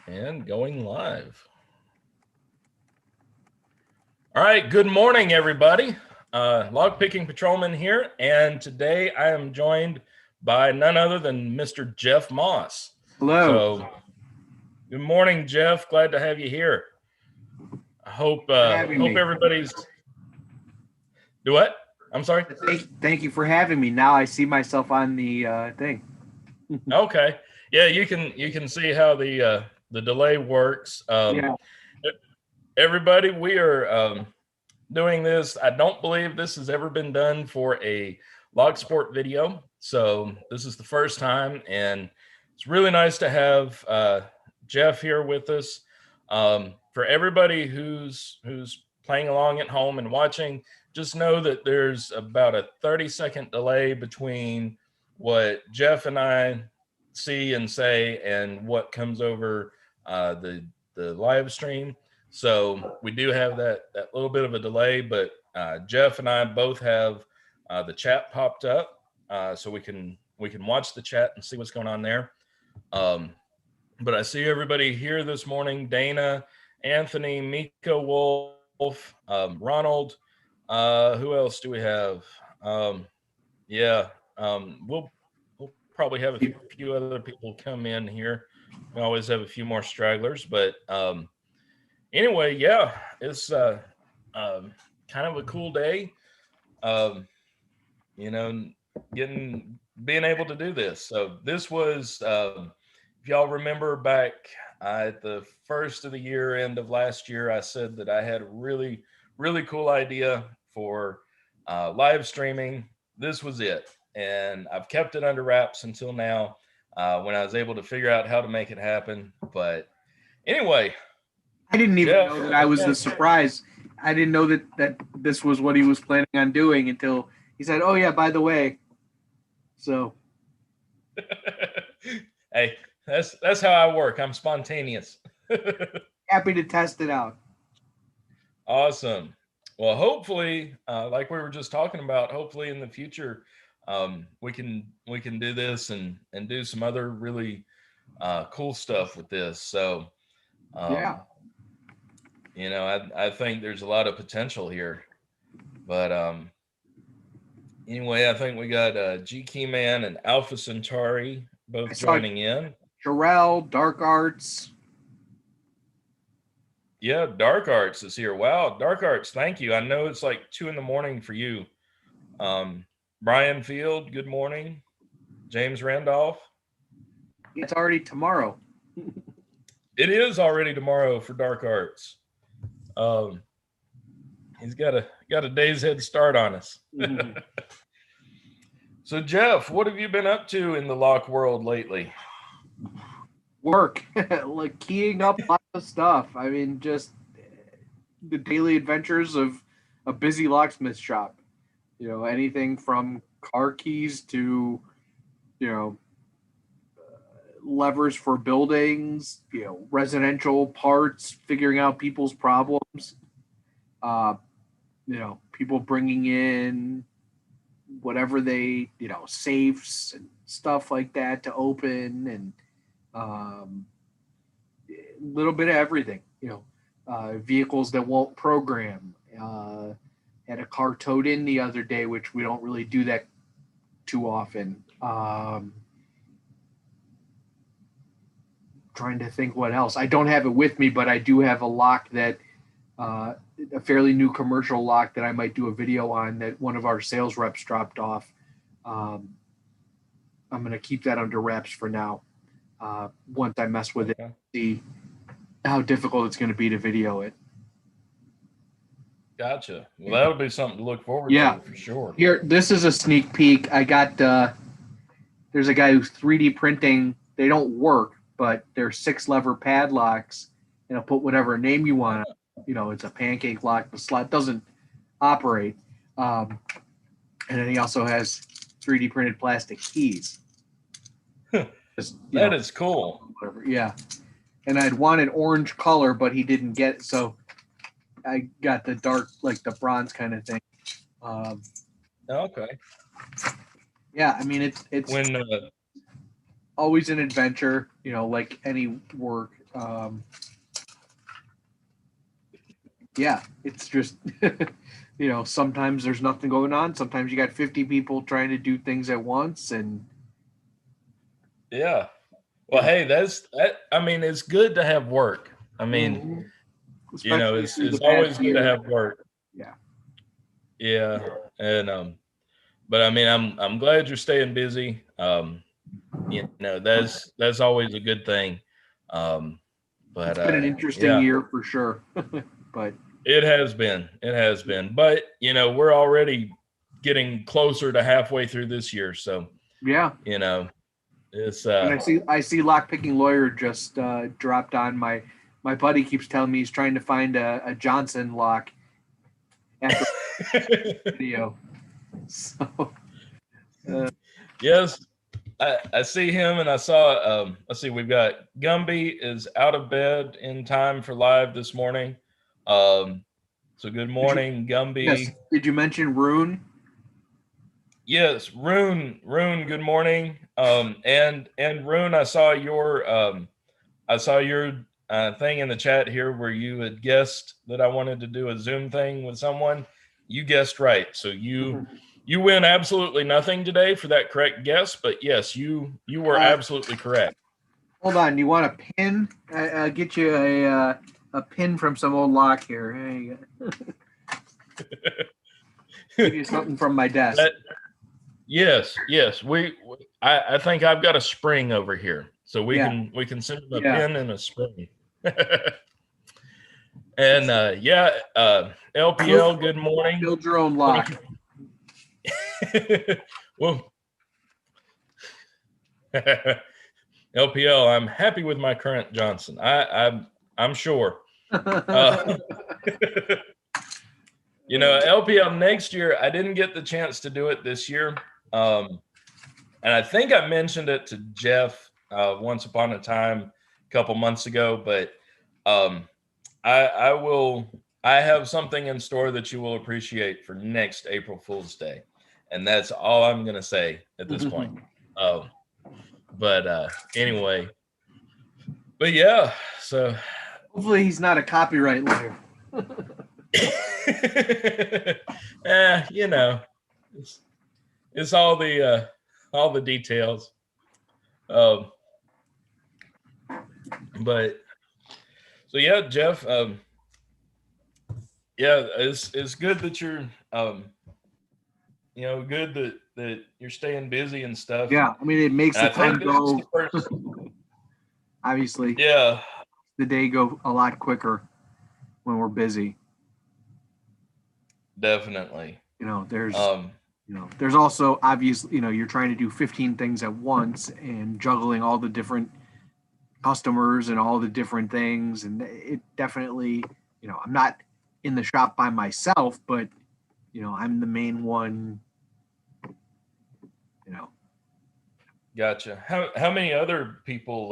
And going live. All right, good morning, everybody. Lockpicking Patrolman here, and today I am joined by none other than Mr. Jeff Moss. Hello. So, good morning, Jeff. Glad to have you here. I hope For having me. everybody's do what? I'm sorry. Thank you for having me. Now I see myself on the thing. Okay, yeah, you can see how the delay works. Yeah. Everybody, we are doing this. I don't believe this has ever been done for a log sport video. So this is the first time, and it's really nice to have Jeff here with us. For everybody who's playing along at home and watching, just know that there's about a 30-second delay between what Jeff and I see and say and what comes over the live stream. So we do have that little bit of a delay, but Jeff and I both have the chat popped up, so we can watch the chat and see what's going on there. Um, but I see everybody here this morning: Dana, Anthony, Mika Wolf, Ronald. Who else do we have? Yeah, we'll probably have a few other people come in here. We always have a few more stragglers, but anyway, yeah, it's kind of a cool day. Um, you know, being able to do this. So this was, if y'all remember back at the first of the year, end of last year, I said that I had a really cool idea for live streaming. This was it, and I've kept it under wraps until now. When I was able to figure out how to make it happen. But anyway, I didn't even Jeff, know that I was the surprise. I didn't know that this was what he was planning on doing until he said, "Oh yeah, by the way." So hey, that's how I work. I'm spontaneous. happy to test it out. Awesome. Well, hopefully, like we were just talking about, hopefully in the future, we can do this and do some other really cool stuff with this. So, Yeah. um, I think there's a lot of potential here. But anyway, I think we got G Key Man and Alpha Centauri I both saw joining in. Jarrell, Dark Arts. Yeah, Dark Arts is here. Wow, Dark Arts, thank you. I know it's like 2 in the morning for you. Um, Brian Field, good morning. James Randolph. It's already tomorrow. It is already tomorrow for Dark Arts. Um, he's got a day's head start on us. So Jeff, what have you been up to in the lock world lately? Work, like keying up lots of stuff. I mean, just the daily adventures of a busy locksmith shop. Anything from car keys to you know levers for buildings, residential parts, figuring out people's problems. Uh, People bringing in whatever they, safes and stuff like that to open, and a little bit of everything. Vehicles that won't program. Had a car towed in the other day, which we don't really do that too often. Trying to think what else. I don't have it with me, but I do have a lock that a fairly new commercial lock that I might do a video on that one of our sales reps dropped off. Um, I'm going to keep that under wraps for now. Once I mess with it, Okay. see how difficult it's going to be to video it. Gotcha. Well, that'll be something to look forward Yeah. to for sure. Here, this is a sneak peek. I got, there's a guy who's 3D printing. They don't work, but they're 6-lever padlocks, and I'll put whatever name you want. It's a pancake lock. The slot doesn't operate. And then he also has 3D printed plastic keys. Just, That is cool. whatever. Yeah. And I'd wanted orange color, but he didn't get it. So I got the dark, like the bronze kind of thing. Okay. Yeah. I mean, it's When always an adventure, like any work. Yeah, it's just, sometimes there's nothing going on. Sometimes you got 50 people trying to do things at once. And, Yeah. you Well, know, hey, that. I mean, it's good to have work. I mean, mhm, especially through the it's past always good to year. have work. Yeah. Yeah, and but I mean, I'm glad you're staying busy. That's always a good thing. Um, It's but been an interesting yeah, year for sure. But it has been. But we're already getting closer to halfway through this year, so yeah. you know, it's And I see lockpicking lawyer just dropped on my buddy keeps telling me he's trying to find a Johnson lock after the video. So yes, I see him, and I saw. Let's see, we've got Gumby is out of bed in time for live this morning. Um, so good did you morning, yes, Gumby. did you mention Rune? Yes, Rune. Good morning. And Rune, I saw your thing in the chat here where you had guessed that I wanted to do a Zoom thing with someone. You guessed right, so you win absolutely nothing today for that correct guess. But yes, you were Uh, absolutely correct. Hold on, you want a pin? I'll get you a pin from some old lock here. Hey, give you something from my desk. That yes, I think I've got a spring over here, so Yeah, we can send them a yeah. pin and a spring. And yeah, Build, LPL, good morning. build your own Thank lock. you. Well, LPL, I'm happy with my current Johnson. I'm sure. Uh, LPL next year. I didn't get the chance to do it this year, and I think I mentioned it to Jeff once upon a time a couple months ago. But um, I will. I have something in store that you will appreciate for next April Fool's Day, and that's all I'm going to say at this point. Um, but anyway, but yeah, so Hopefully, he's not a copyright lawyer. you know, it's, it's all the details. Um, but so yeah, Jeff. Yeah, it's good that you're good that you're staying busy and stuff, Yeah, I mean, it makes and the I think time this is the go. first. Obviously, Yeah, the day go a lot quicker when we're busy. definitely. You know, there's Um, there's also obviously, you're trying to do 15 things at once and juggling all the different customers and all the different things. And it definitely, I'm not in the shop by myself, but, I'm the main one, you know. gotcha. How many other people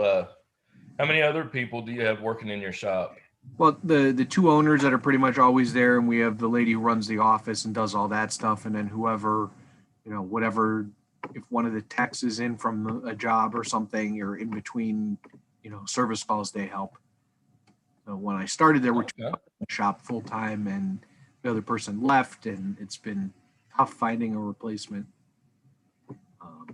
do you have working in your shop? Well, the two owners that are pretty much always there, and we have the lady who runs the office and does all that stuff, and then whoever, whatever, if one of the techs is in from a job or something, or in between, service calls, they help. So when I started, there were two Okay. in the shop full time, and the other person left, and it's been tough finding a replacement. Um,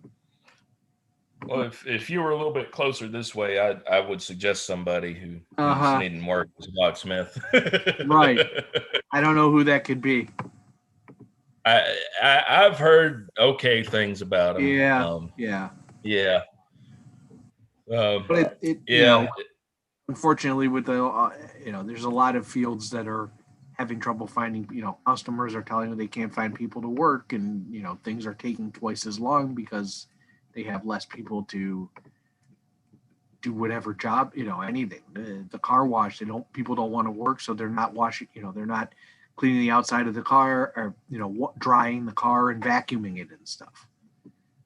Well, if you were a little bit closer this way, I would suggest somebody who's uh-huh. needing work as a locksmith. Right. I don't know who that could be. I've heard okay things about him. Yeah. Yeah. Yeah, um, But it yeah, unfortunately, with the there's a lot of fields that are having trouble finding. Customers are telling them they can't find people to work, and things are taking twice as long because they have less people to do whatever job. Anything. The car wash. They don't. People don't want to work, so they're not washing. They're not cleaning the outside of the car, or drying the car and vacuuming it and stuff.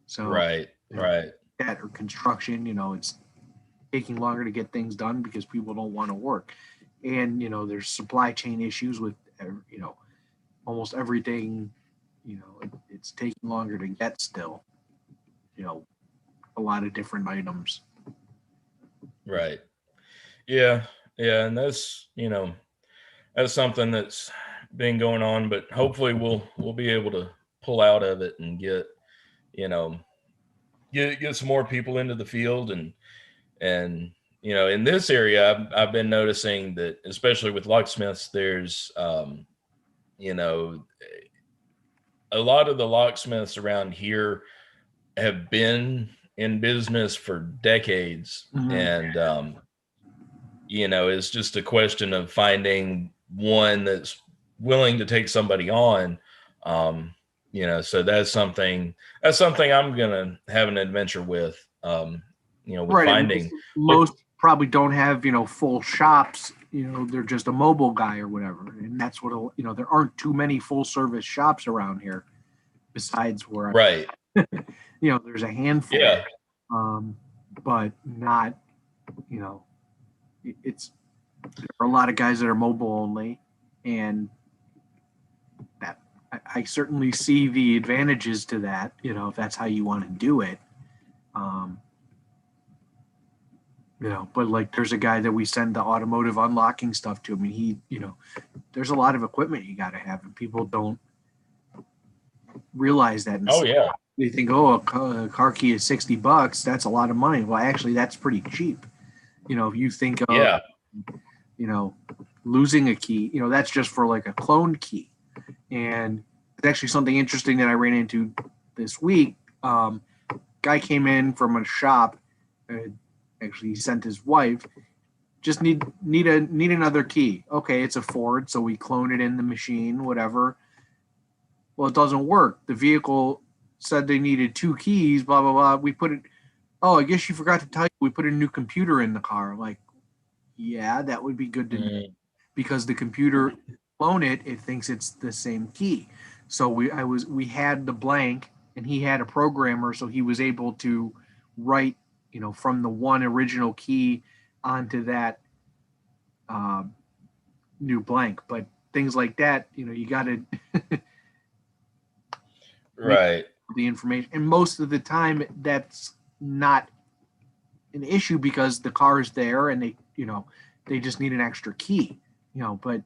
So right, you know right. that or construction. It's taking longer to get things done because people don't want to work. And there's supply chain issues with almost everything. It's taking longer to get still. You know, a lot of different items. Right. Yeah. Yeah. And that's, that's something that's been going on, but hopefully we'll be able to pull out of it and get, you know, get some more people into the field. And in this area I've been noticing that, especially with locksmiths, there's you know a lot of the locksmiths around here have been in business for decades. Mm-hmm. And it's just a question of finding one that's willing to take somebody on. um so that's something I'm gonna have an adventure with, with Right, and finding. Look. most probably don't have full shops. They're just a mobile guy or whatever, and that's what there aren't too many full service shops around here. Besides where Right. there's a handful, Yeah. um, but not you know it's there are a lot of guys that are mobile only, and that I certainly see the advantages to that. If that's how you want to do it. Um, but like there's a guy that we send the automotive unlocking stuff to. I mean, there's a lot of equipment you got to have, and people don't realize that. And Oh yeah. they think, oh, a car key is $60. That's a lot of money. Well, actually, that's pretty cheap. If you think of, Yeah. you know, losing a key, that's just for like a cloned key. And it's actually something interesting that I ran into this week. Guy came in from a shop. Actually, he sent his wife. Just need another key. Okay, it's a Ford, so we clone it in the machine, whatever. Well, it doesn't work. The vehicle said they needed 2 keys. Blah blah blah. We put it. Oh, I guess you forgot to tell you. We put a new computer in the car. Like, yeah, that would be good to know, because the computer clone it. It thinks it's the same key. So we had the blank, and he had a programmer, so he was able to write from the one original key onto that new blank. But things like that, you got to make Right. the information, and most of the time that's not an issue because the car is there, and they just need an extra key. But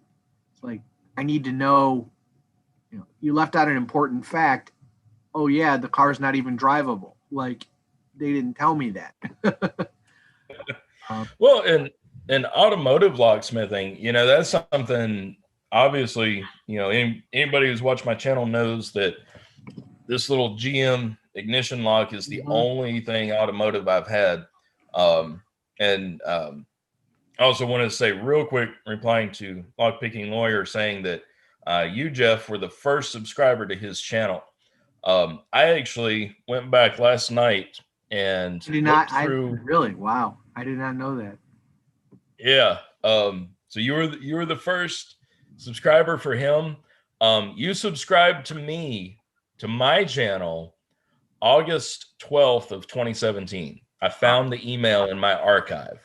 it's like, I need to know. You left out an important fact. Oh yeah, the car's not even drivable. Like, they didn't tell me that. Well, in automotive locksmithing, that's something. Obviously, anybody who's watched my channel knows that this little GM ignition lock is the only thing automotive I've had. And I also wanted to say real quick, replying to Lockpicking Lawyer, saying that you, Jeff, were the first subscriber to his channel. I actually went back last night and I did not. looked I through. really, wow. I did not know that. Yeah. So you were the first subscriber for him. You subscribed to me, to my channel, August 12th of 2017. I found the email in my archive.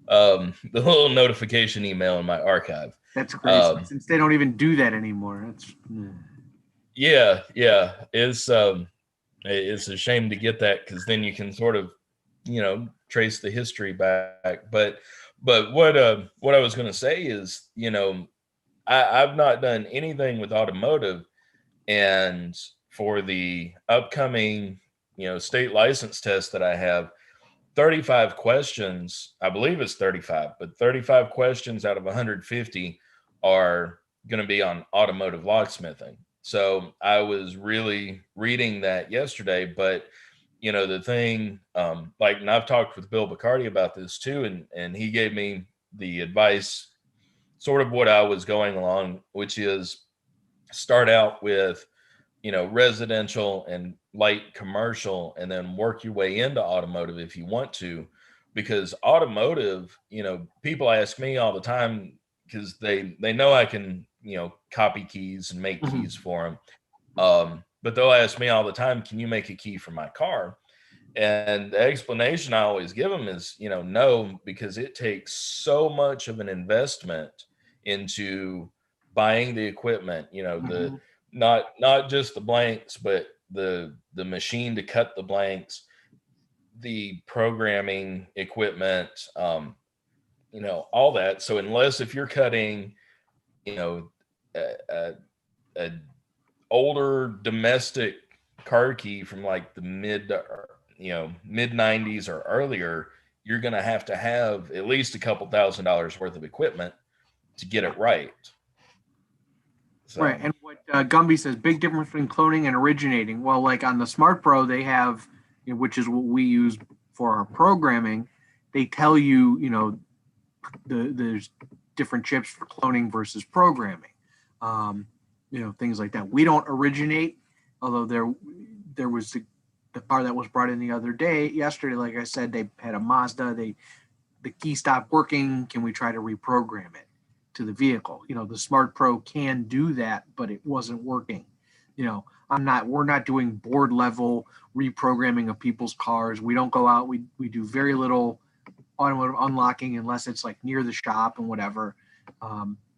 The little notification email in my archive. That's crazy. Since they don't even do that anymore. Yeah. It's a shame to get that, because then you can sort of, trace the history back. But what I was going to say is, I've not done anything with automotive, and for the upcoming, state license test that I have, 35 questions, I believe it's 35, but 35 questions out of 150 are going to be on automotive locksmithing. So I was really reading that yesterday. But the thing, and I've talked with Bill Bacardi about this too, and he gave me the advice, sort of what I was going along, which is start out with residential and light commercial, and then work your way into automotive if you want to. Because automotive, people ask me all the time, because they know I can, copy keys and make Mhm. keys for them. But they'll ask me all the time, can you make a key for my car? And the explanation I always give them is, no, because it takes so much of an investment into buying the equipment, the Mhm. not just the blanks, but the machine to cut the blanks. the programming equipment, all that. So unless if you're cutting, you know, a, a older domestic car key from like the mid 90s or earlier, you're going to have at least a couple $1,000s worth of equipment to get it right. Right. So And what Gumby says, big difference between cloning and originating. Well, like on the Smart Pro, they have, which is what we use for our programming. They tell you, there's different chips for cloning versus programming. Things like that. We don't originate, although there was the car that was brought in yesterday. Like I said, they had a Mazda. The key stopped working. Can we try to reprogram it to the vehicle? The Smart Pro can do that, but it wasn't working. We're not doing board level reprogramming of people's cars. We don't go out. We do very little automotive unlocking unless it's like near the shop and whatever.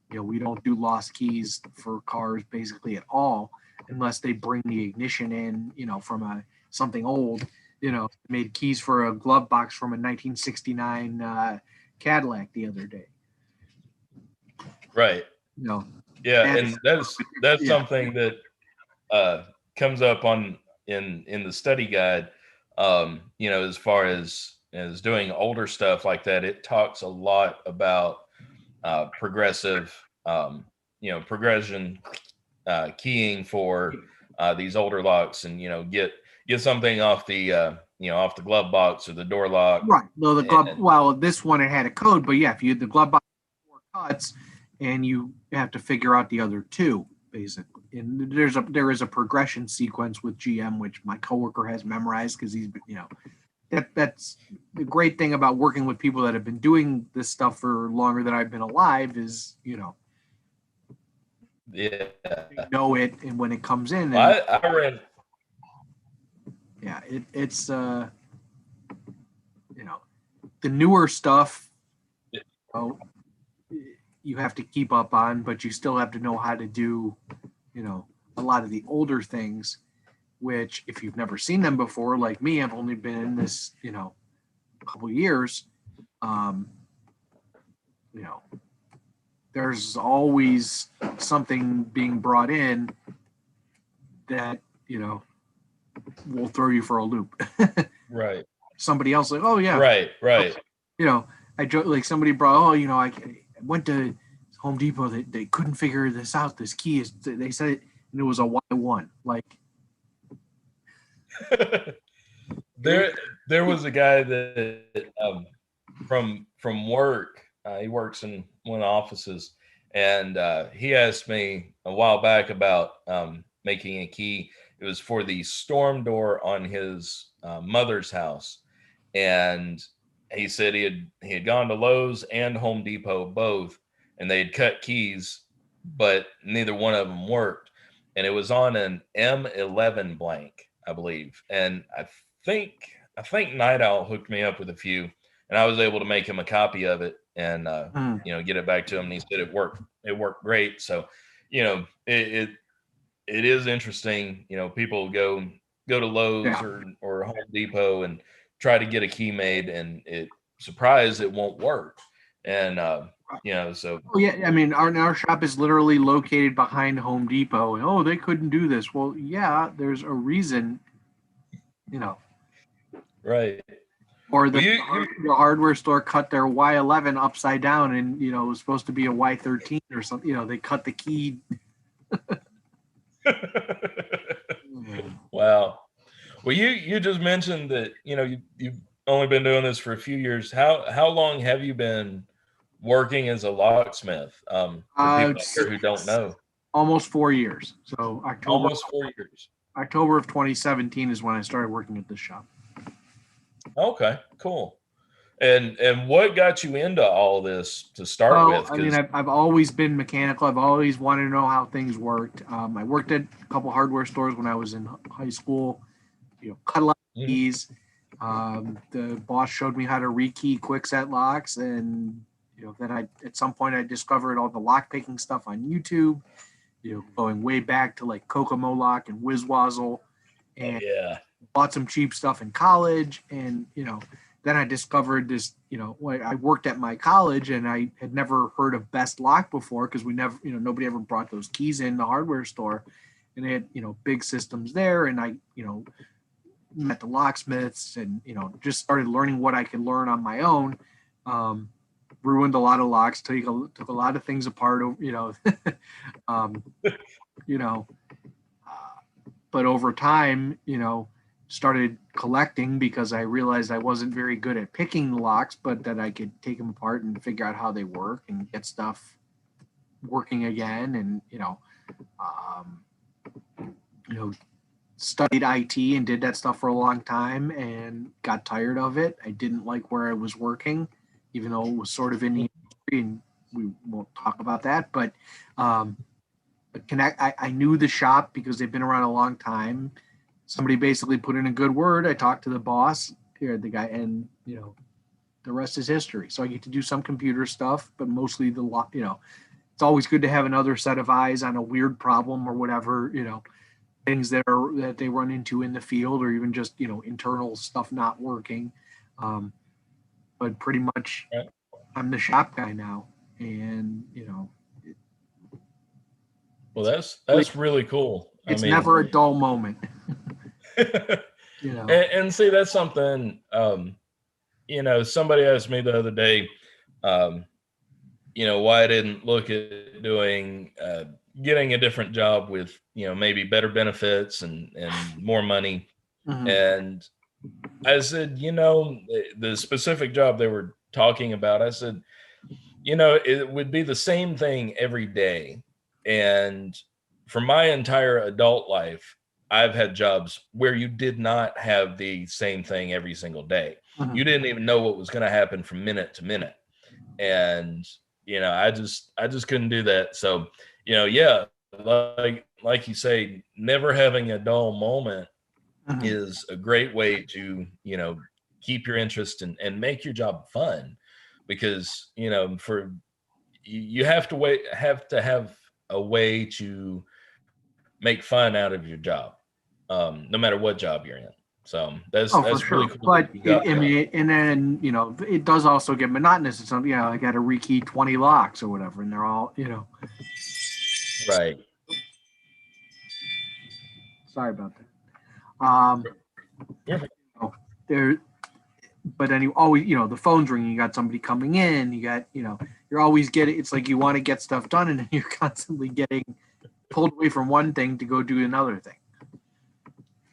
We don't do lost keys for cars basically at all unless they bring the ignition in, from something old. Made keys for a glove box from a 1969 Cadillac the other day. right. Yeah, and that's something that comes up in the study guide. As far as doing older stuff like that, it talks a lot about progression keying for these older locks, and get something off the glove box or the door lock. Right. No, the glove. Well, this one it had a code, but yeah, if you had the glove box 4 cuts, and you have to figure out the other two basically. And there is a progression sequence with GM, which my coworker has memorized because he's that's the great thing about working with people that have been doing this stuff for longer than I've been alive is Yeah, they know it, and when it comes in, I read. Yeah, it's the newer stuff. You have to keep up on, but you still have to know how to do, a lot of the older things, which if you've never seen them before, like me, I've only been in this, a couple years. There's always something being brought in that, will throw you for a loop. Right. Somebody else like, oh yeah. Right. I like somebody brought, I went to Home Depot. They couldn't figure this out. This key is, they said it, and it was a Y1. Like, there was a guy that from work. He works in one of the offices, and he asked me a while back about making a key. It was for the storm door on his mother's house, and he said he had gone to Lowe's and Home Depot both, and they had cut keys, but neither one of them worked. And it was on an M11 blank, I believe. And I think Night Owl hooked me up with a few, and I was able to make him a copy of it and get it back to him. And he said it worked. It worked great. So, it is interesting. People go to Lowe's or Home Depot and try to get a key made, and it won't work. And so. Oh yeah, I mean, our shop is literally located behind Home Depot, and they couldn't do this. Well, yeah, there's a reason, Right. Or the hardware store cut their Y11 upside down, and it was supposed to be a Y13 or something. They cut the key. Wow. Well, you just mentioned that you've only been doing this for a few years. How long have you been working as a locksmith? For people out there who don't know, almost 4 years. So almost 4 years. October of 2017 is when I started working at this shop. Okay, cool. And what got you into all this to start with? I mean, I've always been mechanical. I've always wanted to know how things worked. I worked at a couple hardware stores when I was in high school. Cut a lot of keys. The boss showed me how to rekey quickset locks, and then at some point I discovered all the lockpicking stuff on YouTube. Going way back to like Kokomo Lock and Whizwazzle, and bought some cheap stuff in college, and then I discovered this. I worked at my college, and I had never heard of Best Lock before because we never, nobody ever brought those keys in the hardware store, and they had big systems there, and I met the locksmiths, and just started learning what I could learn on my own. Ruined a lot of locks, took a lot of things apart, um, you know, but over time, started collecting because I realized I wasn't very good at picking the locks, but that I could take them apart and figure out how they work and get stuff working again. And, um, you know, studied IT and did that stuff for a long time and got tired of it. I didn't like where I was working, even though it was sort of in the industry, and we won't talk about that. But I knew the shop because they've been around a long time. Somebody basically put in a good word. I talked to the boss here, the guy, and the rest is history. So I get to do some computer stuff, but mostly it's always good to have another set of eyes on a weird problem or whatever, things that they run into in the field, or even just internal stuff not working. But pretty much, I'm the shop guy now, and Well, that's really cool. It's never a dull moment. And see, that's something. Somebody asked me the other day, why I didn't look at doing getting a different job with maybe better benefits and more money. Mhm. And I said, the specific job they were talking about, I said, it would be the same thing every day. And for my entire adult life, I've had jobs where you did not have the same thing every single day. Mhm. You didn't even know what was going to happen from minute to minute. And, I just couldn't do that. So, yeah, like you say, never having a dull moment Mhm. is a great way to keep your interest and make your job fun, because for you have to have a way to make fun out of your job, no matter what job you're in. So Oh, for that's really sure. cool that But you got that. and then it does also get monotonous. It's something, I got to rekey 20 locks or whatever, and they're all Right. Sorry about that. Yeah. There, but then you always, the phone's ringing. You got somebody coming in. You got, you're always getting. It's like you want to get stuff done, and you're constantly getting pulled away from one thing to go do another thing.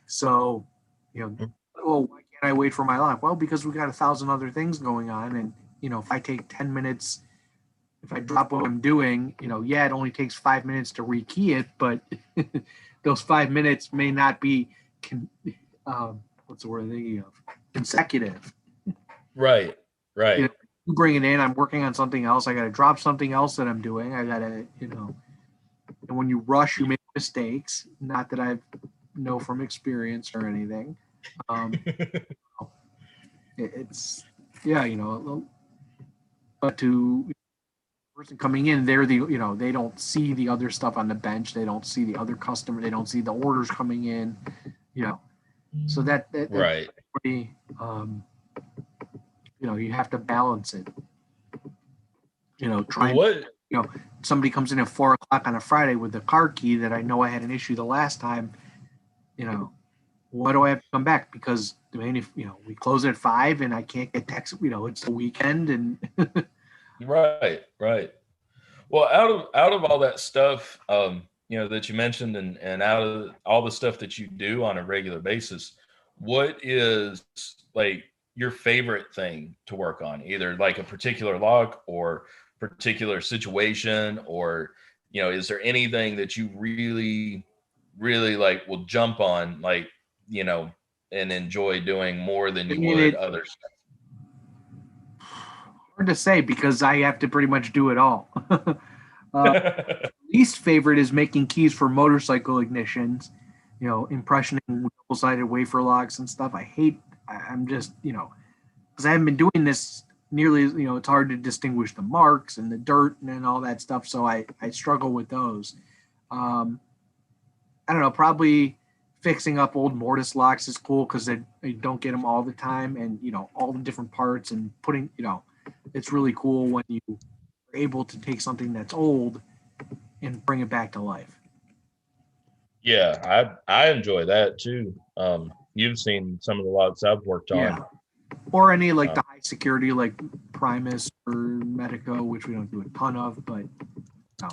So, well, why can't I wait for my lock? Well, because we got 1,000 other things going on, and if I take 10 minutes, if I drop what I'm doing, yeah, it only takes 5 minutes to rekey it, but those 5 minutes may not be, what's the word I'm thinking of? Consecutive. Right. Right. You bring it in, I'm working on something else. I got to drop something else that I'm doing. I got to, and when you rush, you make mistakes. Not that I know from experience or anything. It's yeah, but to person coming in, they're they don't see the other stuff on the bench. They don't see the other customer. They don't see the orders coming in. So that's Right. pretty, you have to balance it. Well, Trying, what somebody comes in at 4 o'clock on a Friday with a car key that I know I had an issue the last time. Why do I have to come back? Because I mean, if we close at 5 and I can't get text, it's the weekend and right. Well, out of all that stuff, that you mentioned, and out of all the stuff that you do on a regular basis, what is like your favorite thing to work on? Either like a particular lock or particular situation, or is there anything that you really, really like will jump on, like, you know, and enjoy doing more than I you mean would it other stuff? hard to say because I have to pretty much do it all. Least favorite is making keys for motorcycle ignitions, impressioning double-sided wafer locks and stuff. I'm just, because I haven't been doing this nearly, it's hard to distinguish the marks and the dirt and all that stuff. So I struggle with those. I don't know, probably fixing up old mortise locks is cool because they don't get them all the time, and all the different parts and putting, it's really cool when you are able to take something that's old and bring it back to life. Yeah, I enjoy that too. You've seen some of the locks I've worked Yeah. on. Or any like Uh, the high security like Primus or Medico, which we don't do a ton of, but no,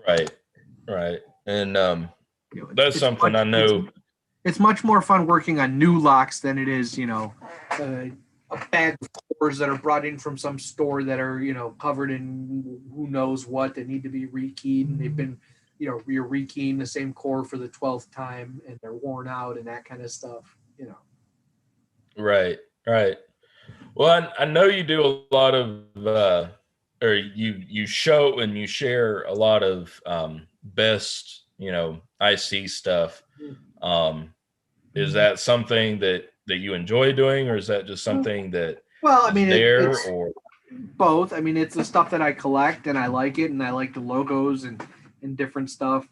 right, right. And that's it's something I know. it's much more fun working on new locks than it is, a bag of cores that are brought in from some store that are, covered in who knows what that need to be rekeyed, and they've been, you're rekeying the same core for the 12th time and they're worn out and that kind of stuff. Right, right. Well, I know you do a lot of, or you show and you share a lot of best, IC stuff. Um, is that something that you enjoy doing, or is that just something that Well, I is mean, there? it's Or both. I mean, it's the stuff that I collect and I like it, and I like the logos and different stuff.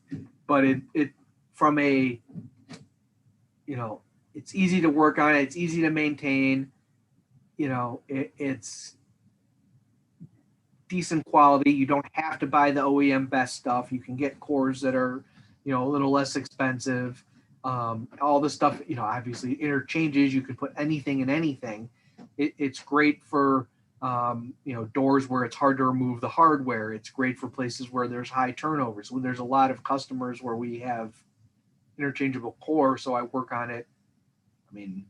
But it from a it's easy to work on. It's easy to maintain. It's decent quality. You don't have to buy the OEM best stuff. You can get cores that are a little less expensive. All the stuff, obviously interchanges. You can put anything in anything. It's great for doors where it's hard to remove the hardware. It's great for places where there's high turnovers. When there's a lot of customers where we have interchangeable core, so I work on it. I mean,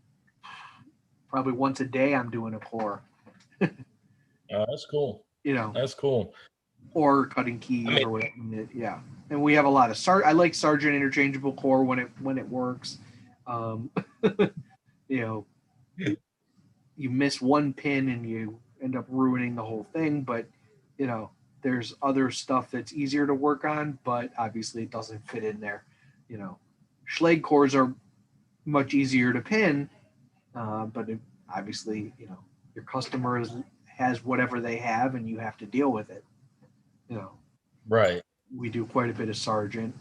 probably once a day I'm doing a core. that's cool. You know, That's cool. or cutting I keys mean, or whatever. Yeah, and we have a lot of I like Sargent interchangeable core when it works. Um, you know, you miss one pin and you end up ruining the whole thing. But there's other stuff that's easier to work on, but obviously it doesn't fit in there. Schlage cores are much easier to pin, but obviously your customer has whatever they have, and you have to deal with it. You know, right. we do quite a bit of Sargent,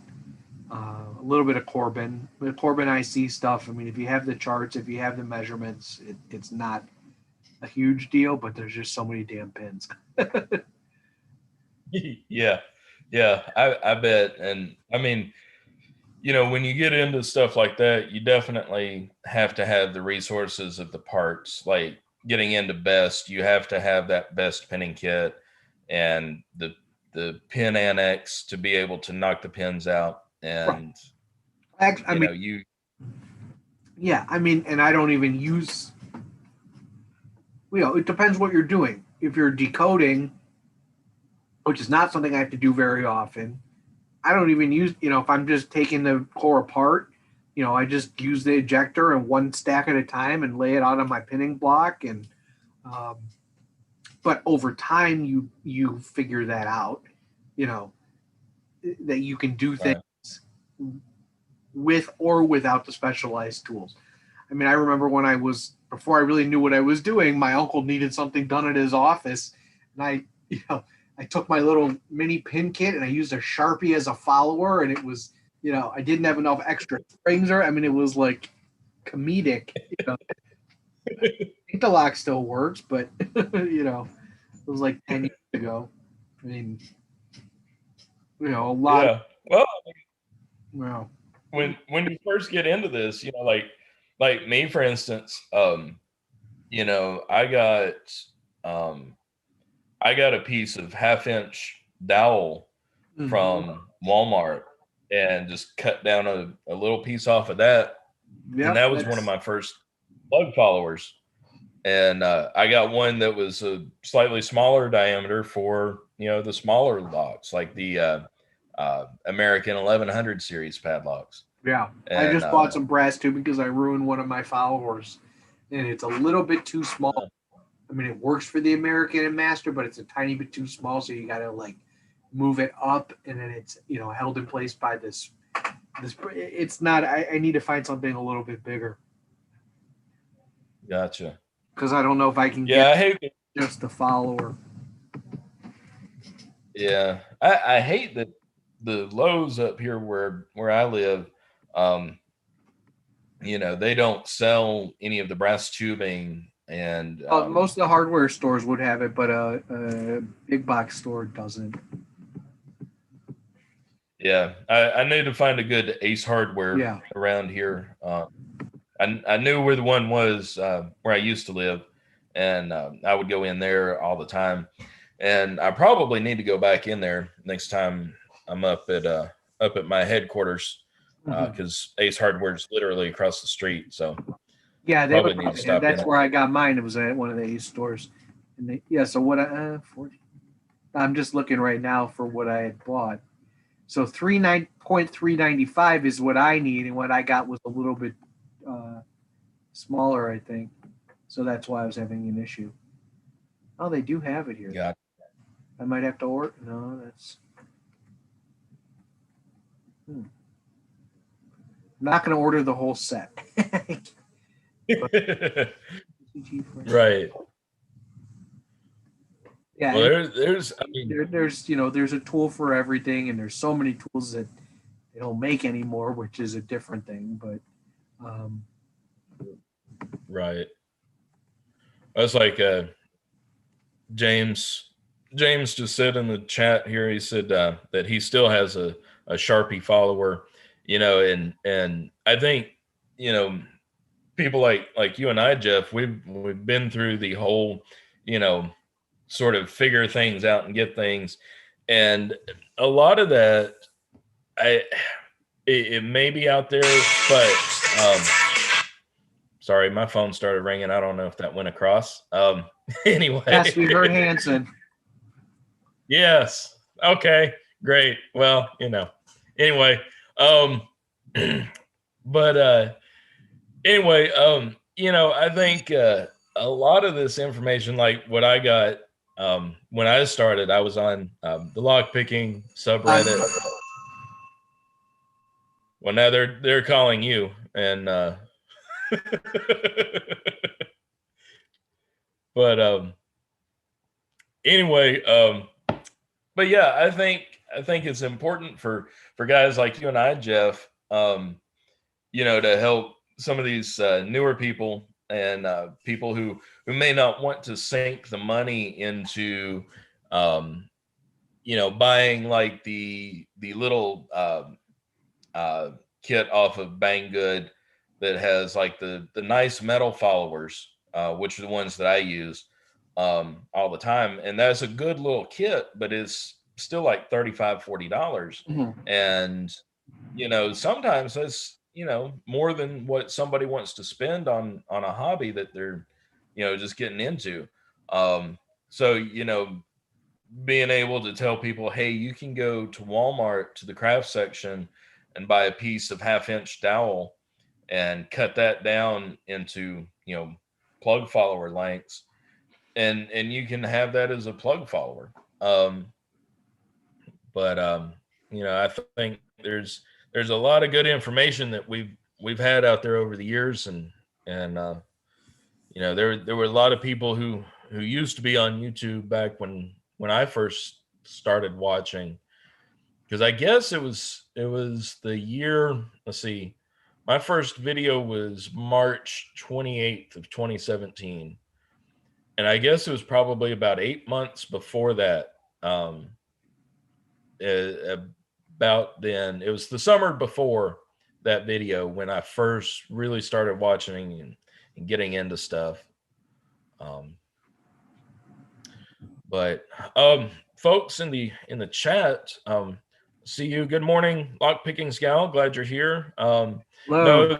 a little bit of Corbin. The Corbin IC stuff, I mean, if you have the charts, if you have the measurements, it's not a huge deal, but there's just so many damn pins. Yeah, yeah. I bet. And I mean, when you get into stuff like that, you definitely have to have the resources of the parts. Like getting into best, you have to have that best pinning kit and the pin annex to be able to knock the pins out. Right. And Actually, I mean, you yeah, I mean, and I don't even use. It depends what you're doing. If you're decoding, which is not something I have to do very often, I don't even use. If I'm just taking the core apart, I just use the ejector and one stack at a time and lay it out on my pinning block. And um, but over time, you figure that out. You know that you can do things right, with or without the specialized tools. I mean, I remember when before I really knew what I was doing, my uncle needed something done at his office, and I took my little mini pin kit and I used a Sharpie as a follower, and it was, I didn't have enough extra springs, or I mean, it was like comedic. I think the lock still works, but it was like 10 years ago. I mean, a lot of, yeah. Well, well, when you first get into this, like me, for instance, I got um I got a piece of half-inch dowel mhm. from Walmart and just cut down a little piece off of that. And Yep, that was one of my first plug followers. And I got one that was a slightly smaller diameter for, the smaller locks, like the American 1100 series padlocks. yeah. I And just bought some brass too because I ruined one of my followers, and it's a little bit too small. I mean, it works for the American and Master, but it's a tiny bit too small, so you got to like move it up, and then it's held in place by this. It's not. I need to find something a little bit bigger gotcha. because I don't know if I can get Yeah, I hate that. just the follower. Yeah, I hate that. the Lowe's up here where I live, um, they don't sell any of the brass tubing, and Most of the hardware stores would have it, but a big box store doesn't. yeah, I need to find a good Ace Hardware Yeah. around here. I knew where the one was where I used to live, and I would go in there all the time. And I probably need to go back in there next time I'm up at my headquarters Mhm. because Ace Hardware is literally across the street. So Yeah, they would. probably need to Yeah, stop in that's it. where I got mine. It was at one of the Ace stores. And yeah, so what? 40. I'm just looking right now for what I had bought. So 39.395 is what I need, and what I got was a little bit uh, smaller, I think. So that's why I was having an issue. Oh, they do have it here. Got I might have to order. No, that's. I'm not going to order the whole set. it. Right. Yeah, Well, there's I mean, there's a tool for everything, and there's so many tools that they don't make anymore, which is a different thing. But um, right. That's like James. James just said in the chat here. He said that he still has a Sharpie follower, and I think you know people like you and I, Jeff. We've been through the whole, you know, sort of figure things out and get things, and a lot of that, I it may be out there, but um, sorry, my phone started ringing. I don't know if that went across. yes, we heard Anyway, Hanson. yes. Okay, great. Well, anyway, um, but anyway, I think a lot of this information, like what I got when I started, I was on the lockpicking subreddit. Well, now they're calling you, and but anyway, but yeah, I think it's important for guys like you and I, Jeff, to help some of these newer people and people who may not want to sink the money into um, buying like the little uh, kit off of Banggood that has like the nice metal followers, which are the ones that I use all the time, and that's a good little kit, but it's still like $35-$40, Mhm. and sometimes that's more than what somebody wants to spend on a hobby that they're just getting into. So being able to tell people, hey, you can go to Walmart to the craft section and buy a piece of half-inch dowel and cut that down into plug follower lengths, and you can have that as a plug follower. But I think there's a lot of good information that we've had out there over the years, and there were a lot of people who used to be on YouTube back when I first started watching, because I guess it was the year, let's see, my first video was March 28th of 2017, and I guess it was probably about 8 months before that. um uh, about then. It was the summer before that video when I first really started watching and getting into stuff. Um, but folks in the chat, see you. Good morning, lockpicking scowl. Glad you're here. Hello. No,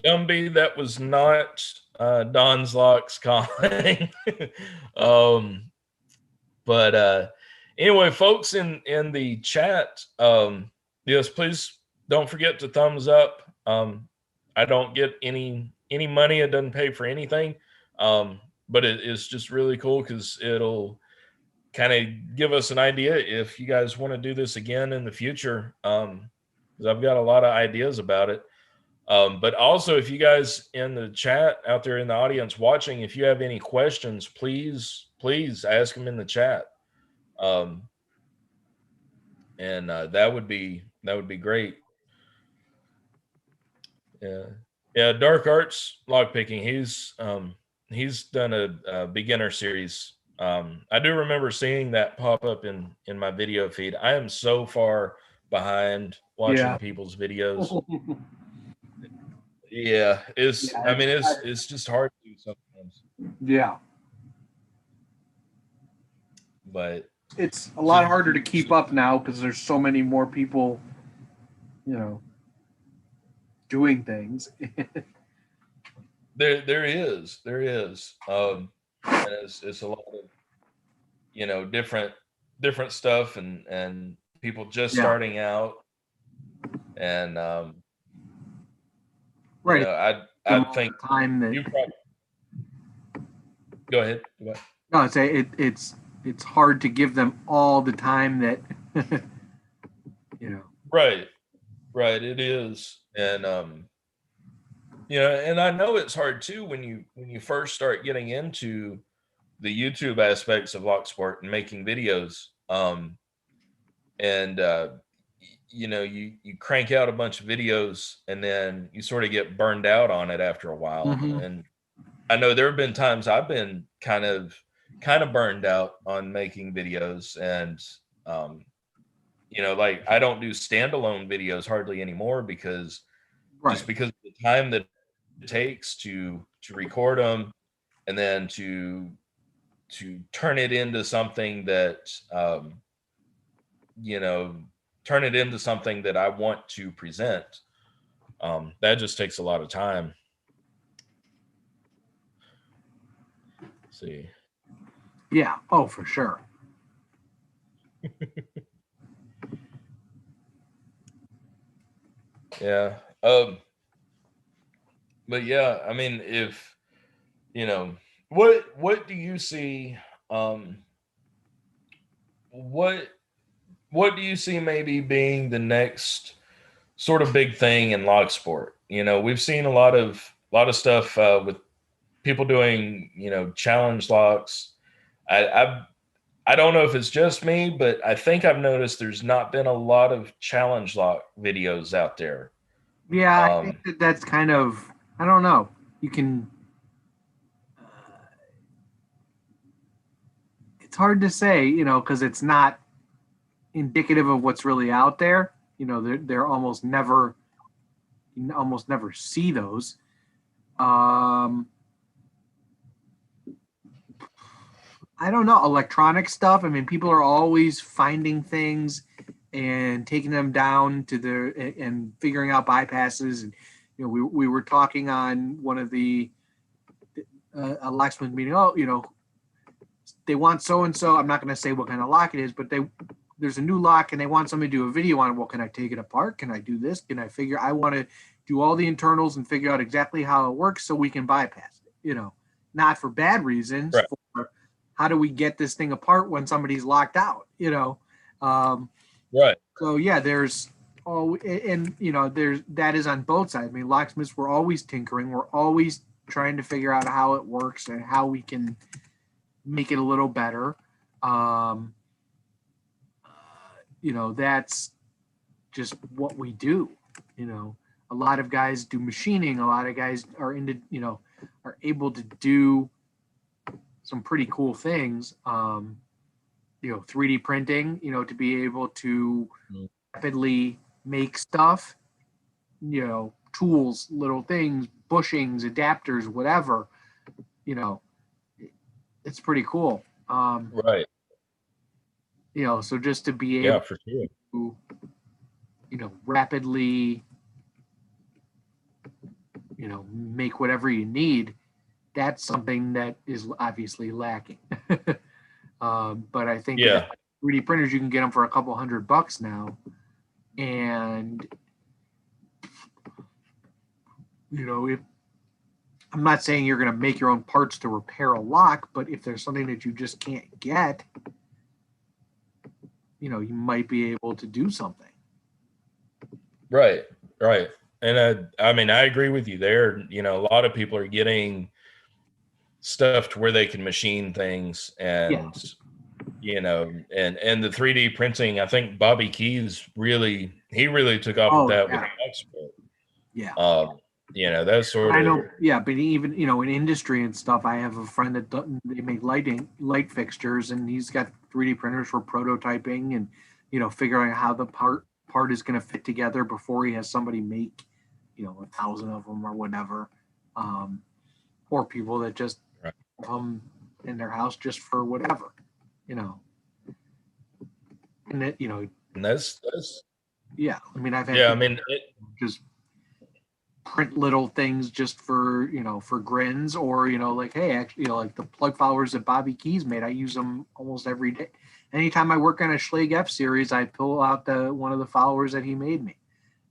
Gumby, that was not Don's locks calling. um, But anyway, folks in the chat, yes, please don't forget to thumbs up. I don't get any money. It doesn't pay for anything, but it is just really cool because it'll kind of give us an idea if you guys want to do this again in the future. Because I've got a lot of ideas about it. But also, if you guys in the chat out there in the audience watching, if you have any questions, please ask them in the chat. Um, and that would be great. Yeah, yeah. Dark Arts lockpicking. He's done a beginner series. I do remember seeing that pop up in my video feed. I am so far behind Yeah. watching people's videos. Yeah, it's. Yeah, I mean, it's just hard to do sometimes, yeah. but It's a so, lot harder to keep up now because there's so many more people, you know, doing things. there is, and it's a lot of different stuff and people just Yeah, starting out, and right. It I them all think the time that you probably go ahead. Go ahead. no, it's hard to give them all the time that you know. Right, right. It is, and and I know it's hard too when you first start getting into the YouTube aspects of lock sport and making videos. And you crank out a bunch of videos and then you sort of get burned out on it after a while. Mm-hmm. And I know there have been times I've been kind of burned out on making videos, and um, like I don't do standalone videos hardly anymore because Right. just because of the time that it takes to record them and then to turn it into something that you know turn it into something that I want to present. That just takes a lot of time. Let's see. Yeah. Oh, for sure. Yeah. But yeah, I mean, if you know, what do you see? Um, what what do you see maybe being the next sort of big thing in log sport? We've seen a lot of stuff with people doing challenge locks. I I don't know if it's just me, but I think I've noticed there's not been a lot of challenge lock videos out there. Yeah, I think Um, that that's kind of I don't know. You can. It's hard to say, because it's not indicative of what's really out there. They're almost never see those. Um, I don't know, electronic stuff. I mean, people are always finding things and taking them down to and figuring out bypasses. And we were talking on one of the a locksmith meeting. Oh, they want so and so. I'm not going to say what kind of lock it is, but there's a new lock and they want somebody to do a video on it. Well, can I take it apart? Can I do this? Can I figure? I want to do all the internals and figure out exactly how it works so we can bypass it. Not for bad reasons. right. For how do we get this thing apart when somebody's locked out? Um, Right. so yeah, there's there's that is on both sides. I mean, locksmiths, we're always tinkering. We're always trying to figure out how it works and how we can make it a little better. Um, that's just what we do. A lot of guys do machining. A lot of guys are are able to do some pretty cool things. 3D printing, to be able to Mm. rapidly make stuff, tools, little things, bushings, adapters, whatever, you know, it's pretty cool. Right. So just to be able Yeah, for sure. to, rapidly, make whatever you need, that's something that is obviously lacking. But I think that Yeah. 3D printers, you can get them for a couple $100 now. And, if I'm not saying you're going to make your own parts to repair a lock, but if there's something that you just can't get, you might be able to do something. Right. Right. And I mean, I agree with you there. A lot of people are getting stuff to where they can machine things Yeah. and and the 3D printing, I think Bobby Keys really took off with Oh that with yeah, export. yeah. That's But sort I of know, yeah, but even in industry and stuff, I have a friend that they make light fixtures, and he's got 3D printers for prototyping and figuring out how the part is going to fit together before he has somebody make 1,000 of them or whatever, um, or people that just right. come in their house just for whatever, you know, and it, And that's yeah. I mean, I've had yeah. I people mean, just print little things just for for grins, or like, hey, actually, like the plug followers that Bobby Keys made, I use them almost every day. Anytime I work on a Schlage F series, I pull out the one of the followers that he made me,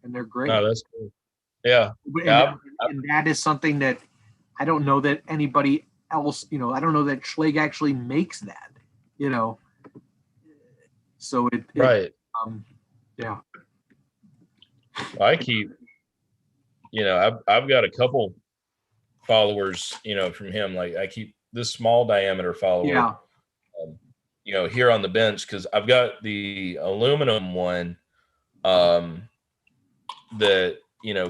and they're great. no, that's cool. Yeah, and, yeah. and that is something that I don't know that anybody else, I don't know that Schlage actually makes that, you know so it Right. um yeah. I keep, I've got a couple followers, from him. Like I keep this small diameter follower, Yeah. um, here on the bench because I've got the aluminum one um, that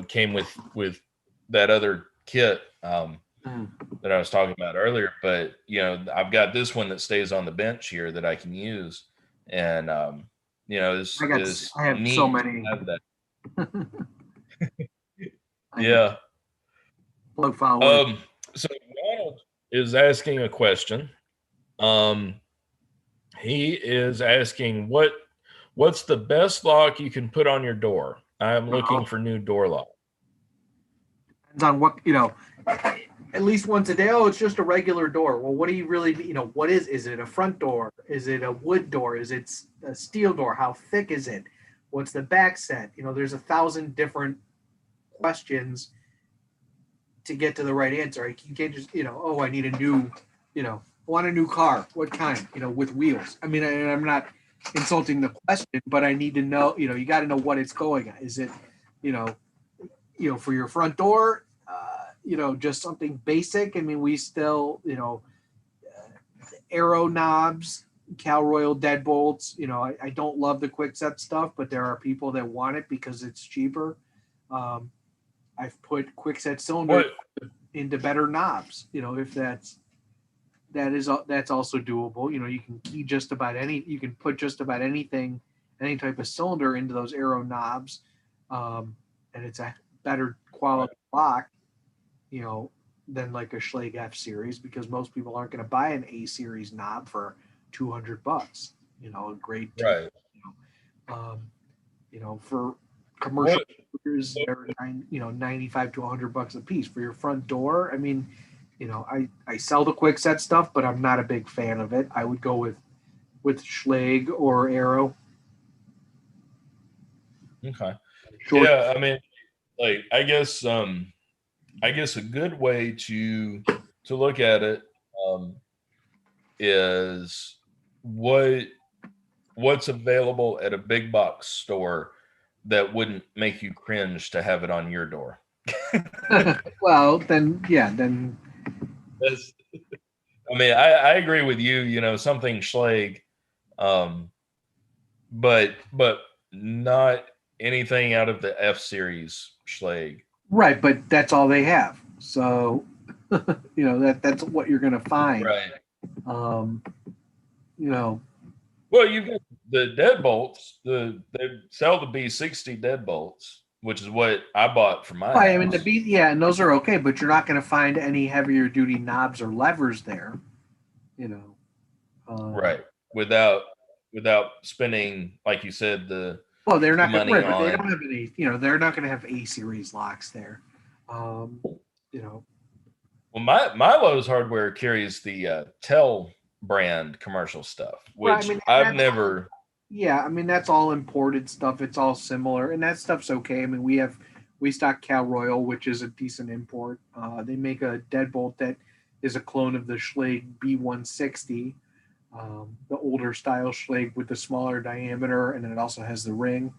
came with that other kit Mm. that I was talking about earlier. But I've got this one that stays on the bench here that I can use, and is I have so neat to many have that. I have Yeah. plug followers. Um. So Ronald is asking a question. Um. He is asking what's the best lock you can put on your door? I am looking Well, for new door lock. depends on what, at least once a day. Oh, it's just a regular door. Well, what do you really, what is it a front door? Is it a wood door? Is it a steel door? How thick is it? What's the back set? There's 1,000 different questions to get to the right answer. You can't just, oh, I need a new, I want a new car. What kind? With wheels. I mean, I'm not insulting the question, but I need to know, you got to know what it's going at. Is it, you know, for your front door, just something basic. I mean, we still, arrow knobs, Cal Royal deadbolts. I don't love the quickset stuff, but there are people that want it because it's cheaper. Um, I've put quickset cylinders What into better knobs. If that's also doable. You can key just about you can put just about anything, any type of cylinder into those arrow knobs, and it's a better right, quality lock, than like a Schlage F series, because most people aren't going to buy an A series knob for $200. A grade two. right. For commercial What workers, they're 95 to $100 a piece. For your front door, I mean, I sell the quickset stuff, but I'm not a big fan of it. I would go with Schlage or Arrow. okay. Short. Yeah, I mean, like I guess a good way to look at it um is what what's available at a big box store that wouldn't make you cringe to have it on your door. Well, then yeah, then That's, I mean, I agree with you. Something Schlag, um, but not anything out of the F series Schlag. right, but that's all they have. So that's what you're going to find. Right. Um, you know, Well, you've got the deadbolts. They sell the B60 deadbolts, which is what I bought for my I mean house. yeah, and those are okay, but you're not going to find any heavier duty knobs or levers there. You know, Right. Without without spending, like you said, well, they're the not going to, money right, but they on. don't have any. They're not going to have A series locks there. Um, you know, Well, my Lowe's hardware carries the Tell brand commercial stuff, right. I which mean, I've that's never. yeah. I mean, that's all imported stuff. It's all similar, and that stuff's okay. I mean, we stock Cal Royal, which is a decent import. They make a deadbolt that is a clone of the Schlage B160, the older style Schlage with the smaller diameter, and then it also has the ring.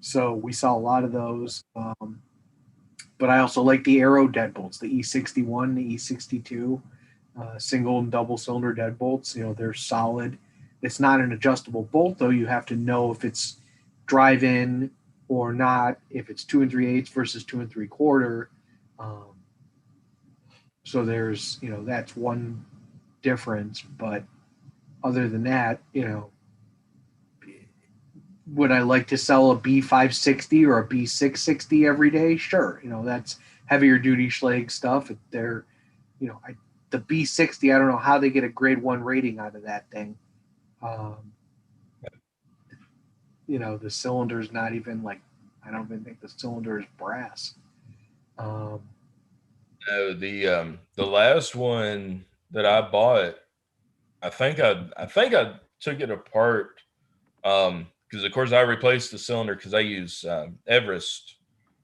So we saw a lot of those. But I also like the Arrow deadbolts, the E61, the E62, single and double cylinder deadbolts. They're solid. It's not an adjustable bolt, though. You have to know if it's drive-in or not, if it's 2 3/8 versus 2 3/4. Um, so there's, that's one difference. But other than that, would I like to sell a B560 or a B660 every day? Sure. That's heavier duty Schlage stuff. They're, the B60, I don't know how they get a grade 1 rating out of that thing. Um, the cylinder's not even like, I don't even think the cylinder is brass. No, the last one that I bought, I think I took it apart because of course I replaced the cylinder because I use Everest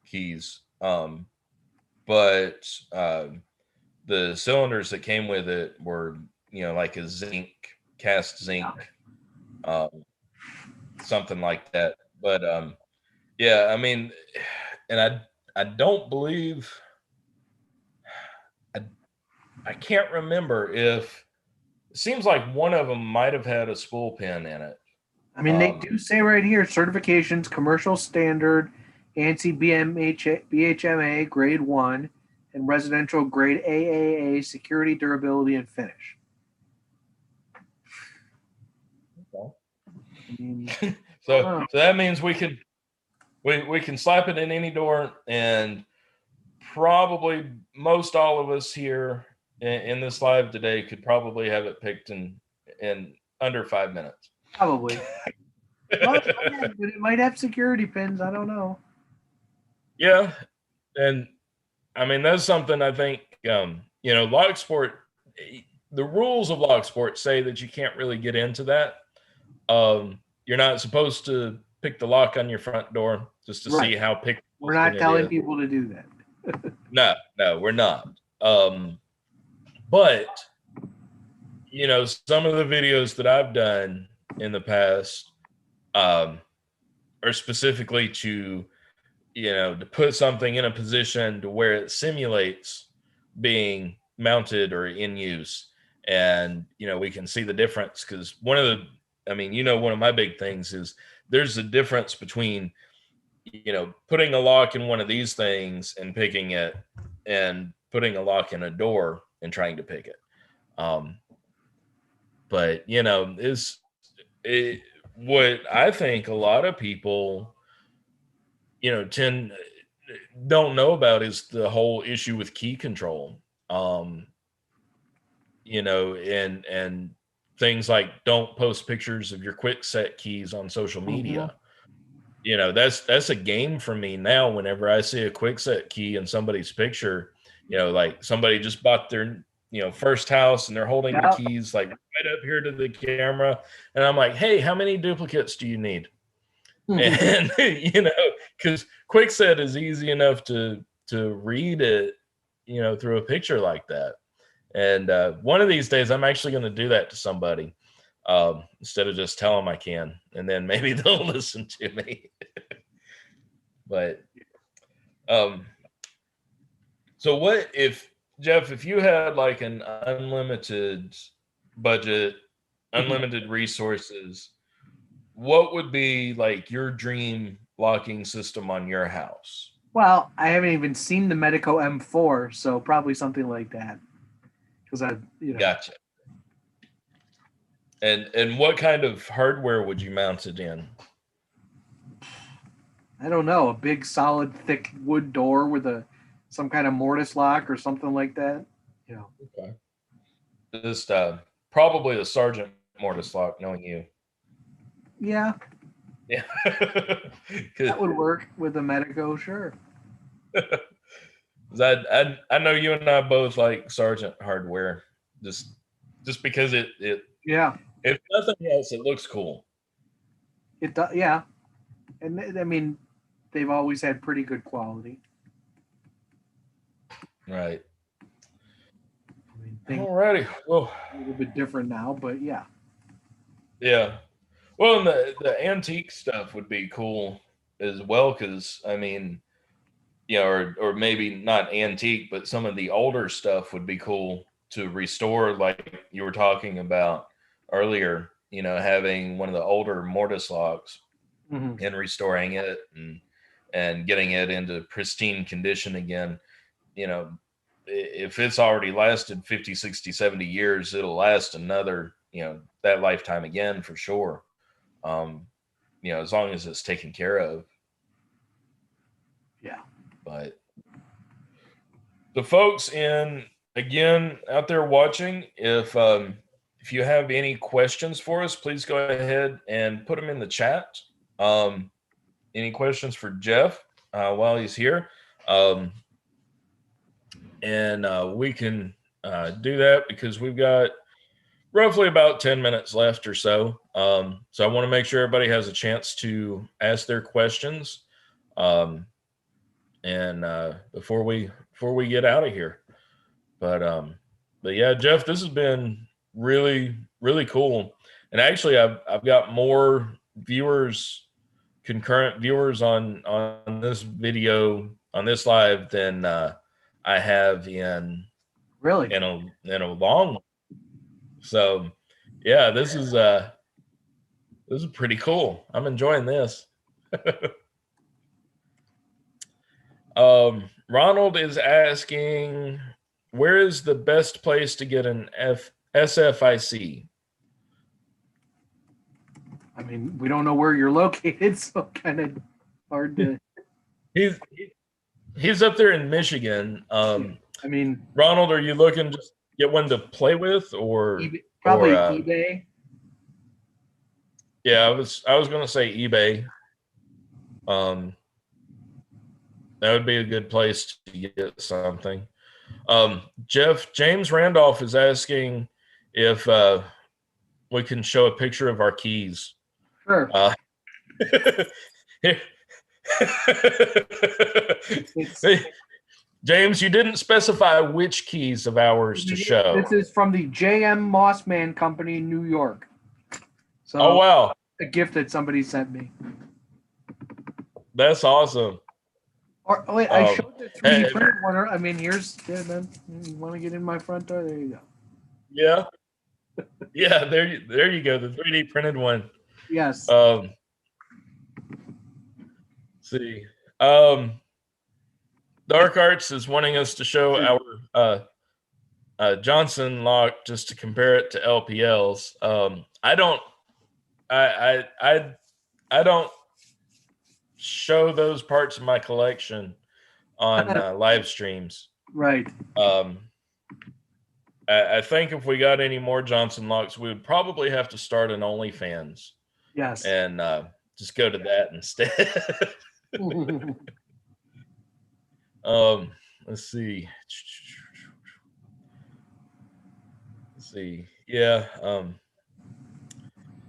keys, but the cylinders that came with it were like a cast zinc, um, something like that. But yeah, I mean, and I don't believe I I can't remember if it seems like one of them might have had a spool pin in it. I mean, they do say right here certifications, commercial standard, ANSI BHMA grade 1, and residential grade AAA, security, durability, and finish. Okay. I mean, So that means we can slap it in any door, and probably most all of us here in this live today could probably have it picked in under 5 minutes. probably. Well, it might have security pins. I don't know. Yeah, and I mean that's something I think lock sport. The rules of lock sport say that you can't really get into that. You're not supposed to pick the lock on your front door just to see Right. how picky We're not it telling is. people to do that. No, we're not. But some of the videos that I've done in the past are specifically to put something in a position to where it simulates being mounted or in use, and we can see the difference because one of my big things is there's a difference between putting a lock in one of these things and picking it, and putting a lock in a door and trying to pick it. Um, but is it, what I think a lot of people tend don't know about is the whole issue with key control. Um, and things like don't post pictures of your quick set keys on social media. That's a game for me now. Whenever I see a quick set key in somebody's picture, like somebody just bought their first house and they're holding the Yeah. keys like right up here to the camera, and I'm like, hey, how many duplicates do you need? And because quickset is easy enough to read it through a picture like that. And one of these days I'm actually going to do that to somebody, instead of just tell them I can, and then maybe they'll listen to me. But so what if, Jeff, if you had like an unlimited budget, unlimited resources, what would be like your dream locking system on your house? Well, I haven't even seen the Medico M4, so probably something like that. Because Gotcha. And what kind of hardware would you mount it in? I don't know, a big, solid, thick wood door with some kind of mortise lock or something like that. Okay. Just probably a Sergeant mortise lock, knowing you. Yeah, Yeah. that would work with the Medico, sure. I know you and I both like Sergeant hardware, just because it Yeah, if nothing else, it looks cool. it does. Yeah, and I mean, they've always had pretty good quality. Right. I mean, things Alrighty. Well, are a little bit different now, but yeah. yeah. Well, and the antique stuff would be cool as well, because I mean, or maybe not antique, but some of the older stuff would be cool to restore, like you were talking about earlier. having one of the older mortise locks Mhm. and restoring it and getting it into pristine condition again. If it's already lasted 50, 60, 70 years, it'll last another, that lifetime again for sure. Um, as long as it's taken care of. Yeah. But the folks again out there watching, if you have any questions for us, please go ahead and put them in the chat. Any questions for Jeff while he's here? And we can do that because we've got roughly about 10 minutes left or so. So I want to make sure everybody has a chance to ask their questions. And before we get out of here. But yeah, Jeff, this has been really, really cool. And actually I've got more viewers, concurrent viewers on this video, on this live than I have Really? in a long one. So yeah, this is pretty cool. I'm enjoying this. Ronald is asking, where is the best place to get an SFIC? I mean, we don't know where you're located, so kind of hard to. He's up there in Michigan. I mean, Ronald, are you looking just get one to play with, or probably eBay? Yeah, I was going to say eBay. That would be a good place to get something. James Randolph is asking if we can show a picture of our keys. Sure. James, you didn't specify which keys of ours to show. This is from the J.M. Mossman Company in New York. So, oh, wow. A gift that somebody sent me. That's awesome. Or, wait, I showed the 3D printed one. I mean, here's, man, you want to get in my front door? There you go. Yeah. Yeah, there you go. The 3D printed one. Yes. Let's see. Dark Arts is wanting us to show our Johnson lock just to compare it to LPL's. I don't show those parts of my collection on live streams. Right. I think if we got any more Johnson locks, we would probably have to start an OnlyFans. Yes. And just go to that instead. Let's see. Yeah.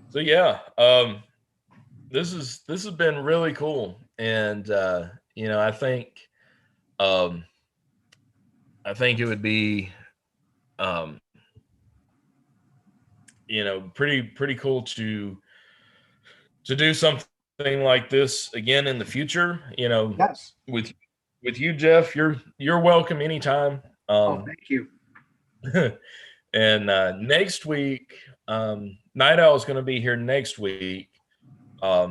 So yeah. This has been really cool, and I think it would be pretty cool to do something like this again in the future. Yes. With you, Jeff, you're welcome anytime. Thank you. And next week, Night Owl is going to be here next week.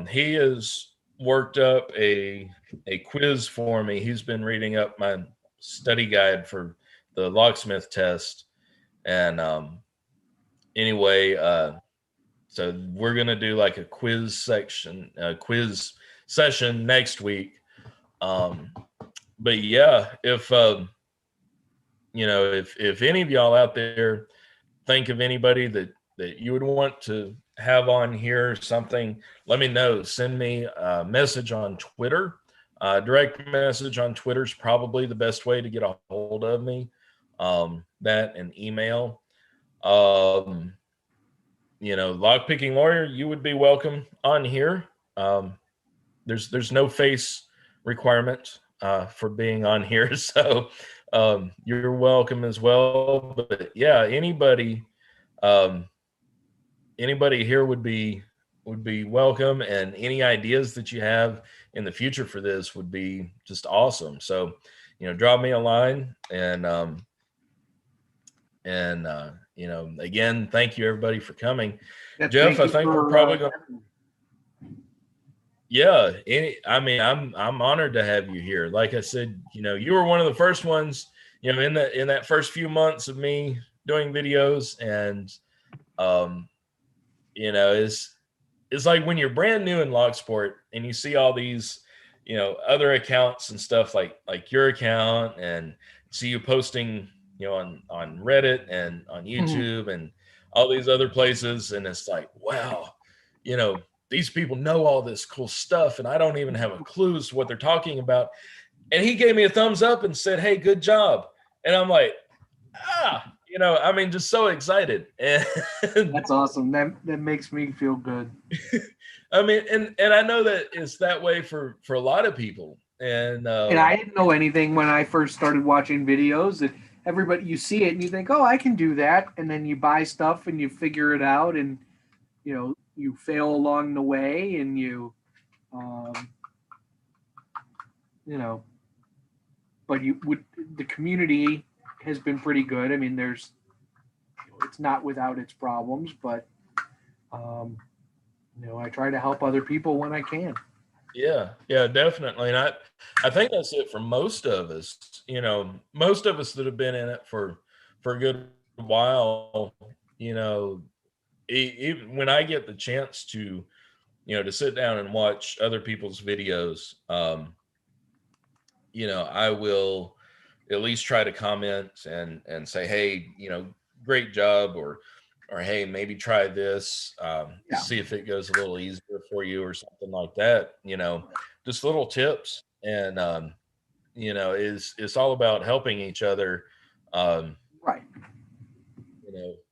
He has worked up a quiz for me. He's been reading up my study guide for the locksmith test. And anyway, so we're going to do like a quiz session next week. But yeah, if any of y'all out there think of anybody that you would want to have on here, something, let me know. Send me a message on Twitter. Direct message on Twitter is probably the best way to get a hold of me. That and email. Lockpicking Lawyer, you would be welcome on here. There's no face requirement for being on here, so you're welcome as well. But yeah, anybody here would be welcome, and any ideas that you have in the future for this would be just awesome. So drop me a line, and And again, thank you everybody for coming. Yeah, Jeff, thank I you think we're probably for. going to, yeah, I'm honored to have you here. Like I said, you were one of the first ones, in that first few months of me doing videos. And um it's like when you're brand new in Locksport and you see all these, other accounts and stuff like your account, and see you posting, on Reddit and on Mhm. YouTube and all these other places. And it's like, wow, you know, these people know all this cool stuff and I don't even have a clue as to what they're talking about. And he gave me a thumbs up and said, "Hey, good job." And I'm like, just so excited. And That's awesome. That makes me feel good. and I know that it's that way for a lot of people. And And I didn't know anything when I first started watching videos. That everybody, you see it and you think, oh, I can do that, and then you buy stuff and you figure it out, and you fail along the way, and um, you know, but you would the community has been pretty good. I mean, it's not without its problems, but um, I try to help other people when I can. yeah, definitely. And I think that's it for most of us. Most of us that have been in it for a good while. Even when I get the chance to sit down and watch other people's videos, I will at least try to comment and say, "Hey, great job," or "Hey, maybe try this, Yeah, see if it goes a little easier for you," or something like that. Just little tips. And is it's all about helping each other. Um, right.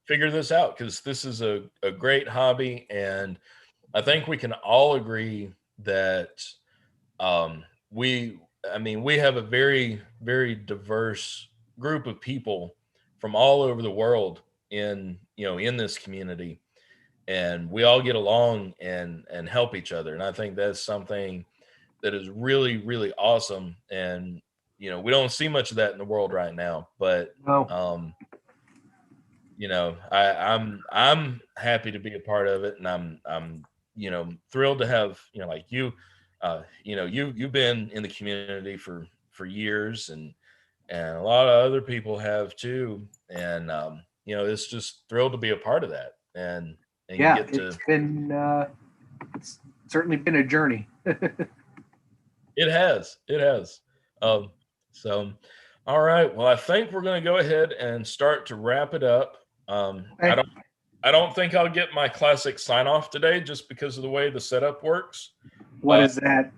Figure this out, because this is a great hobby. And I think we can all agree that um, we, we have a very, very diverse group of people from all over the world in this community, and we all get along and help each other. And I think that's something that is really, really awesome. And we don't see much of that in the world right now. But No. I'm happy to be a part of it, and I'm thrilled to have, like you, you've been in the community for years, and a lot of other people have too. And it's just thrilled to be a part of that. And you Yeah, get to. it's certainly been a journey. It has. um so all right, well, I think we're going to go ahead and start to wrap it up. I Okay. don't think I'll get my classic sign off today, just because of the way the setup works. What Uh, is that?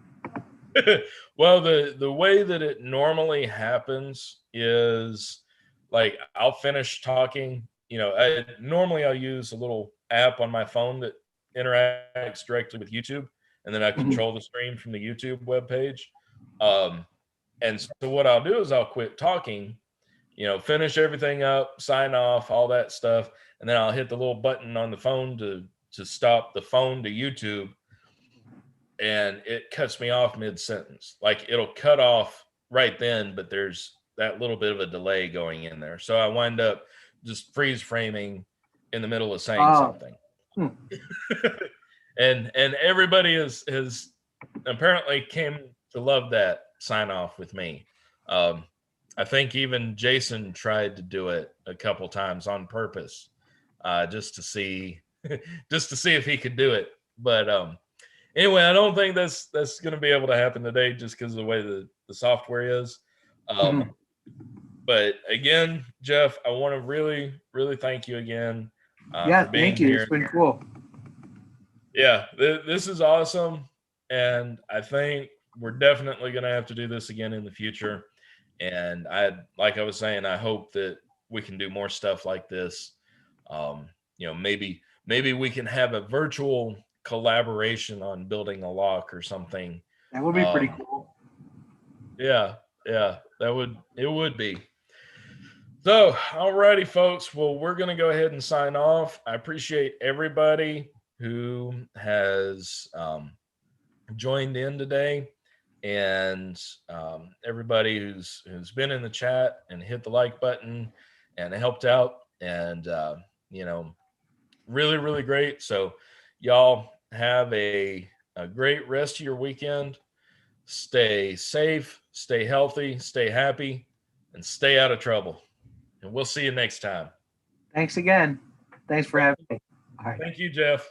well, the way that it normally happens is, like, I'll finish talking. Normally I'll use a little app on my phone that interacts directly with YouTube, and then I Mhm. control the stream from the YouTube webpage. Um, and so what I'll do is I'll quit talking, finish everything up, sign off, all that stuff, and then I'll hit the little button on the phone to stop the phone to YouTube, and it cuts me off mid sentence. Like, it'll cut off right then, but there's that little bit of a delay going in there. So I wind up just freeze framing in the middle of saying Oh, something. hmm. And everybody has apparently came to love that sign off with me. Um, I think even Jason tried to do it a couple times on purpose, just to see just to see if he could do it. But anyway, I don't think that's going to be able to happen today, just because of the way the software is. Um, Mhm. but again, Jeff, I want to really, really thank you again Yeah, for being thank you. It's here. been cool. Yeah, this is awesome. And I think we're definitely going to have to do this again in the future. And like I was saying, I hope that we can do more stuff like this. Um, maybe we can have a virtual collaboration on building a lock or something. That would be pretty Um, cool. yeah, yeah, it would be. So, alrighty, folks. Well, we're going to go ahead and sign off. I appreciate everybody who has joined in today, and everybody who's been in the chat and hit the like button and helped out. and you know, really, really great. So y'all have a great rest of your weekend. Stay safe, stay healthy, stay happy, and stay out of trouble. And we'll see you next time. Thanks again. Thanks for having me. All right. Thank you, Jeff.